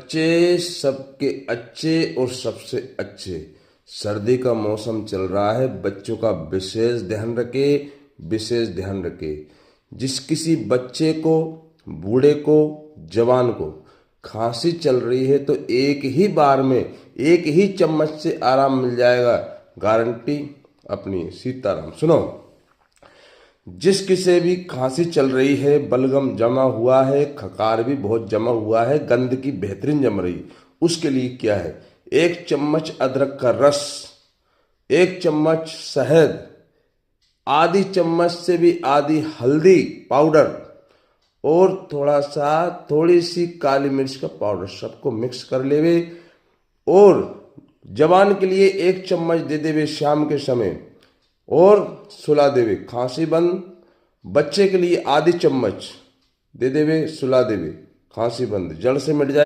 बच्चे सबके अच्छे और सबसे अच्छे। सर्दी का मौसम चल रहा है, बच्चों का विशेष ध्यान रखें, विशेष ध्यान रखें। जिस किसी बच्चे को, बूढ़े को, जवान को खांसी चल रही है तो एक ही बार में एक ही चम्मच से आराम मिल जाएगा, गारंटी अपनी सीताराम। सुनो, जिस किसी भी खांसी चल रही है, बलगम जमा हुआ है, खकार भी बहुत जमा हुआ है, गंदगी बेहतरीन जम रही, उसके लिए क्या है? 1 चम्मच अदरक का रस, 1 चम्मच शहद, आधी चम्मच से भी आधी हल्दी पाउडर और थोड़ी सी काली मिर्च का पाउडर, सबको मिक्स कर लेवे। और जवान के लिए 1 चम्मच दे देवे शाम के समय और सुला देवे, खांसी बंद। बच्चे के लिए आधी चम्मच दे देवे, सुला देवे, खांसी बंद, जड़ से मिट जाए।